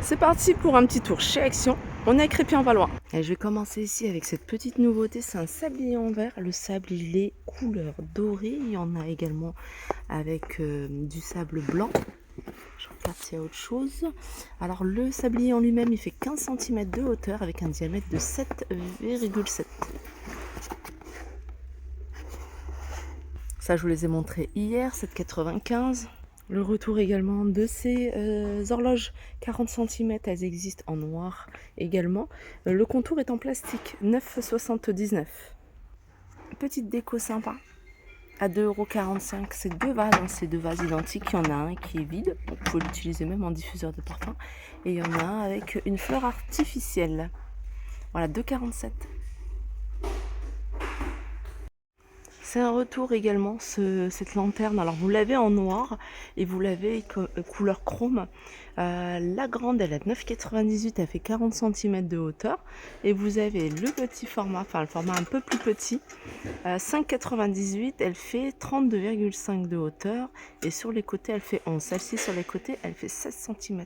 C'est parti pour un petit tour chez Action. On est à Crépy-en-Valois. Et je vais commencer ici avec cette petite nouveauté. C'est un sablier en verre. Le sable, il est couleur dorée. Il y en a également avec du sable blanc. Je regarde s'il y a autre chose. Alors le sablier en lui-même, il fait 15 cm de hauteur avec un diamètre de 7,7. Ça, je vous les ai montrés hier, 7,95. Le retour également de ces horloges 40 cm, elles existent en noir également. Le contour est en plastique, 9,79 €. Petite déco sympa, à 2,45 €. C'est deux vases, hein, c'est deux vases identiques. Il y en a un qui est vide, vous pouvez l'utiliser même en diffuseur de parfum. Et il y en a un avec une fleur artificielle. Voilà, 2,47 €. C'est un retour également, cette lanterne. Alors vous l'avez en noir et vous l'avez couleur chrome. La grande, elle a 9,98, elle fait 40 cm de hauteur. Et vous avez le petit format, enfin le format un peu plus petit, 5,98, elle fait 32,5 de hauteur. Et sur les côtés, elle fait 11. Celle-ci sur les côtés, elle fait 16 cm.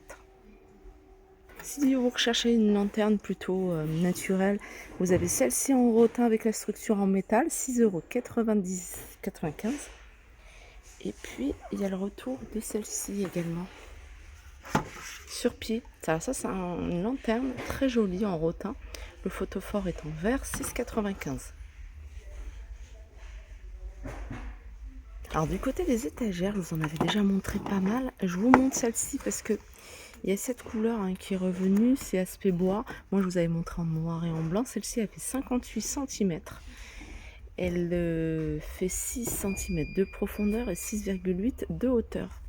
Si vous recherchez une lanterne plutôt naturelle, vous avez celle-ci en rotin avec la structure en métal, 6,95 €. Et puis, il y a le retour de celle-ci également, sur pied. Ça c'est une lanterne très jolie en rotin. Le photophore est en verre, 6,95 €. Alors du côté des étagères, je vous en avais déjà montré pas mal. Je vous montre celle-ci parce que il y a cette couleur qui est revenue, c'est aspect bois. Moi, je vous avais montré en noir et en blanc. Celle-ci, elle fait 58 cm. Elle fait 6 cm de profondeur et 6,8 de hauteur.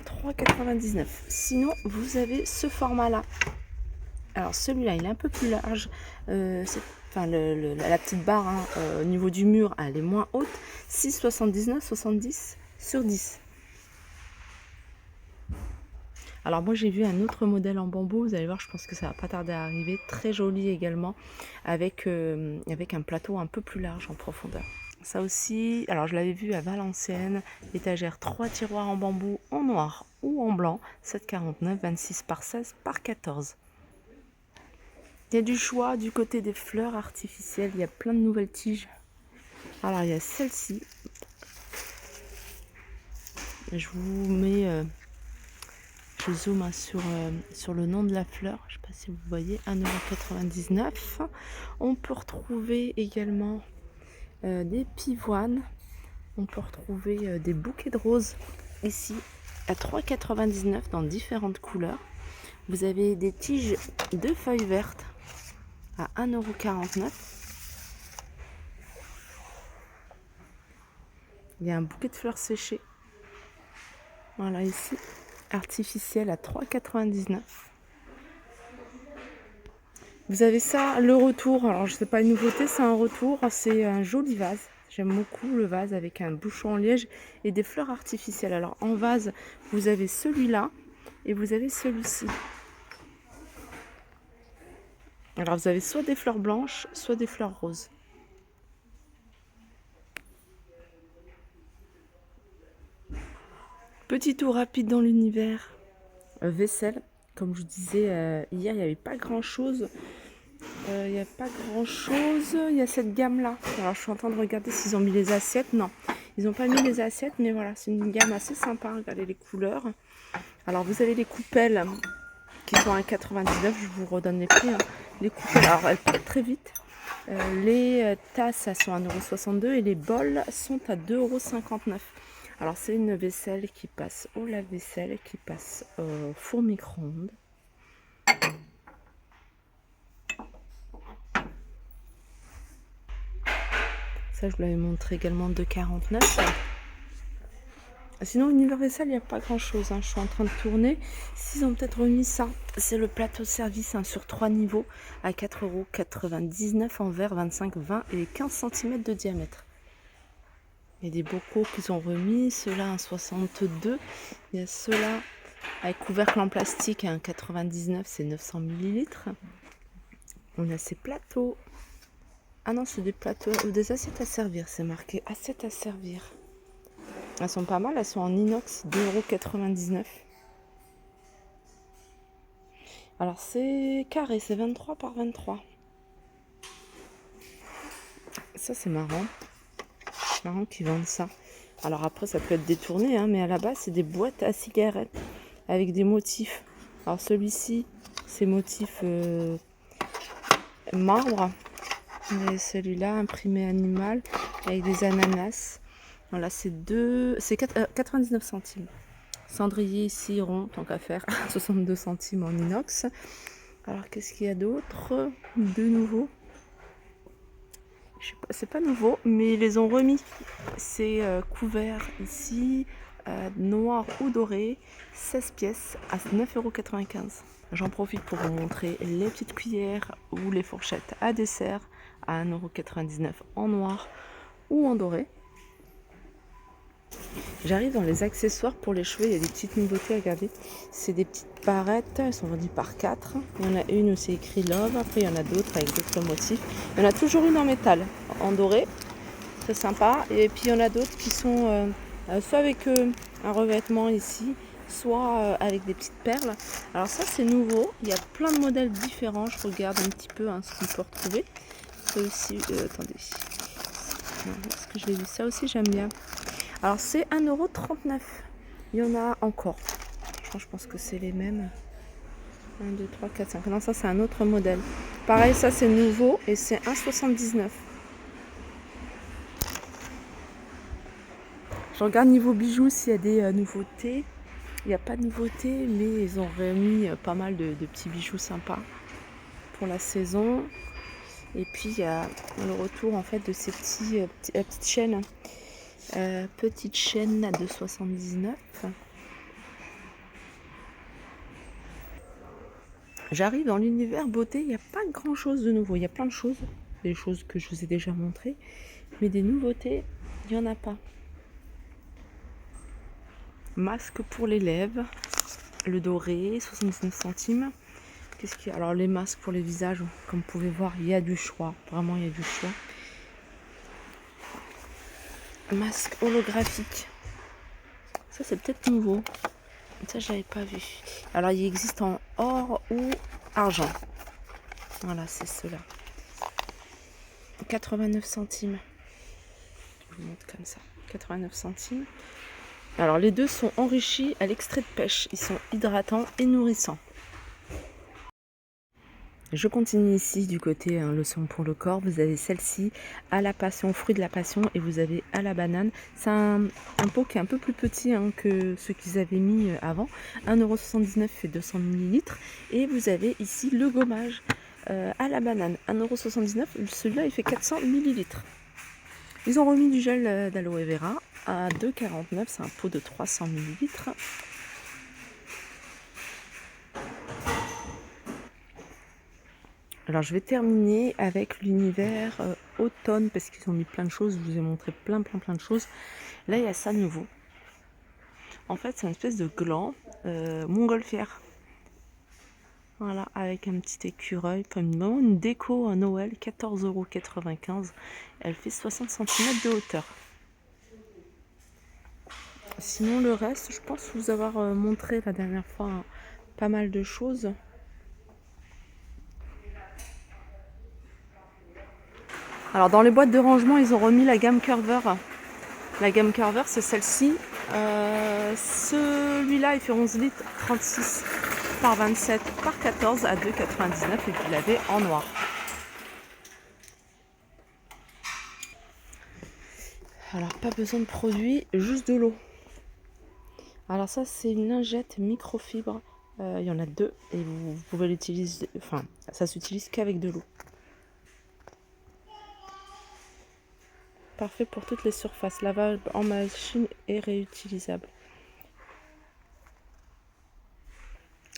3,99 €. Sinon, vous avez ce format-là. Alors, celui-là, il est un peu plus large. Enfin, la petite barre au niveau du mur, elle est moins haute. 6,79, 70 sur 10. Alors moi j'ai vu un autre modèle en bambou, vous allez voir, je pense que ça va pas tarder à arriver, très joli également, avec un plateau un peu plus large en profondeur. Ça aussi, alors je l'avais vu à Valenciennes, étagère 3 tiroirs en bambou en noir ou en blanc, 7,49, 26 par 16 par 14. Il y a du choix du côté des fleurs artificielles, il y a plein de nouvelles tiges. Alors il y a celle-ci, je vous mets... je zoome sur le nom de la fleur, je ne sais pas si vous voyez, 1,99 €. On peut retrouver également des pivoines, on peut retrouver des bouquets de roses ici à 3,99 € dans différentes couleurs. Vous avez des tiges de feuilles vertes à 1,49 €. Il y a un bouquet de fleurs séchées, voilà ici, artificiel à 3,99 €. Vous avez ça, le retour, alors je sais pas une nouveauté, c'est un retour, c'est un joli vase. J'aime beaucoup le vase avec un bouchon en liège et des fleurs artificielles. Alors en vase, vous avez celui-là et vous avez celui-ci. Alors vous avez soit des fleurs blanches, soit des fleurs roses. Petit tour rapide dans l'univers vaisselle. Comme je vous disais hier, il n'y avait pas grand-chose. Il n'y a pas grand-chose. Il y a cette gamme-là. Alors je suis en train de regarder s'ils ont mis les assiettes. Non, ils n'ont pas mis les assiettes, mais voilà, c'est une gamme assez sympa. Regardez les couleurs. Alors vous avez les coupelles qui sont à 99. Je vous redonne les prix. Les coupelles, alors elles partent très vite. Les tasses, elles sont à 1,62 € et les bols sont à 2,59 €. Alors c'est une vaisselle qui passe au lave-vaisselle, qui passe au four micro-ondes. Ça, je vous l'avais montré également, de 49. Sinon, univers vaisselle, il n'y a pas grand-chose. Je suis en train de tourner. S'ils ont peut-être remis ça, c'est le plateau de service sur 3 niveaux à 4,99 € en verre 25, 20 et 15 cm de diamètre. Il y a des bocaux qu'ils ont remis. Ceux-là, un 62. Il y a ceux-là avec couvercle en plastique à 1,99, c'est 900 ml. On a ces plateaux. Ah non, c'est des plateaux ou des assiettes à servir. C'est marqué assiettes à servir. Elles sont pas mal, elles sont en inox, 2,99 €. Alors c'est carré, c'est 23 par 23. Ça c'est marrant. Marrant qu'ils vendent ça. Alors après ça peut être détourné, hein, mais à la base c'est des boîtes à cigarettes avec des motifs. Alors celui-ci c'est motif marbre, mais celui-là imprimé animal avec des ananas. Voilà, c'est 99 centimes. Cendrier ici rond, tant qu'à faire, 62 centimes en inox. Alors qu'est-ce qu'il y a d'autre de nouveau? Je sais pas, c'est pas nouveau, mais ils les ont remis. C'est couvert ici, noir ou doré, 16 pièces à 9,95 €. J'en profite pour vous montrer les petites cuillères ou les fourchettes à dessert à 1,99 € en noir ou en doré. J'arrive dans les accessoires pour les cheveux, il y a des petites nouveautés à regarder. C'est des petites barrettes, elles sont vendues par 4. Il y en a une où c'est écrit Love, après il y en a d'autres avec d'autres motifs. Il y en a toujours une en métal, en doré, très sympa. Et puis il y en a d'autres qui sont soit avec un revêtement ici, soit avec des petites perles. Alors ça c'est nouveau, il y a plein de modèles différents, je regarde un petit peu ce qu'on peut retrouver. C'est aussi, attendez, est-ce que je l'ai vu? Ça aussi j'aime bien. Alors c'est 1,39 €. Il y en a encore. Je pense que c'est les mêmes. 1, 2, 3, 4, 5. Non, ça c'est un autre modèle. Pareil, ça c'est nouveau et c'est 1,79 €. Je regarde niveau bijoux s'il y a des nouveautés. Il n'y a pas de nouveautés, mais ils ont remis pas mal de petits bijoux sympas pour la saison. Et puis il y a le retour en fait de ces petites chaînes. Petite chaîne à 2,79 €. J'arrive dans l'univers beauté, il n'y a pas grand chose de nouveau. Il y a plein de choses, des choses que je vous ai déjà montrées, mais des nouveautés, il n'y en a pas. Masque pour les lèvres, le doré, 79 centimes. Qu'est-ce qu'il y a? Alors les masques pour les visages, comme vous pouvez voir, il y a du choix. Vraiment, il y a du choix. Masque holographique. Ça, c'est peut-être nouveau. Ça, je n'avais pas vu. Alors, il existe en or ou argent. Voilà, c'est cela. 89 centimes. Je vous montre comme ça. 89 centimes. Alors, les deux sont enrichis à l'extrait de pêche. Ils sont hydratants et nourrissants. Je continue ici du côté leçon pour le corps. Vous avez celle-ci à la passion, fruit de la passion, et vous avez à la banane. C'est un pot qui est un peu plus petit que ceux qu'ils avaient mis avant. 1,79 € fait 200 ml. Et vous avez ici le gommage à la banane. 1,79 €. Celui-là, il fait 400 ml. Ils ont remis du gel d'aloe vera à 2,49 €. C'est un pot de 300 ml. Alors je vais terminer avec l'univers automne parce qu'ils ont mis plein de choses, je vous ai montré plein de choses. Là il y a ça de nouveau. En fait c'est une espèce de gland montgolfière. Voilà, avec un petit écureuil, comme une déco à Noël, 14,95 €. Elle fait 60 cm de hauteur. Sinon le reste, je pense vous avoir montré la dernière fois pas mal de choses. Alors dans les boîtes de rangement, ils ont remis la gamme Curver. La gamme Curver, c'est celle-ci. Celui-là, il fait 11 litres, 36 par 27 par 14 à 2,99 € et vous l'avez en noir. Alors pas besoin de produits, juste de l'eau. Alors ça, c'est une lingette microfibre. Il y en a deux et vous pouvez l'utiliser. Enfin, ça s'utilise qu'avec de l'eau. Parfait pour toutes les surfaces, lavable en machine et réutilisable.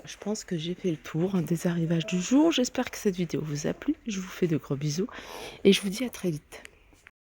Je pense que j'ai fait le tour des arrivages du jour. J'espère que cette vidéo vous a plu. Je vous fais de gros bisous et je vous dis à très vite.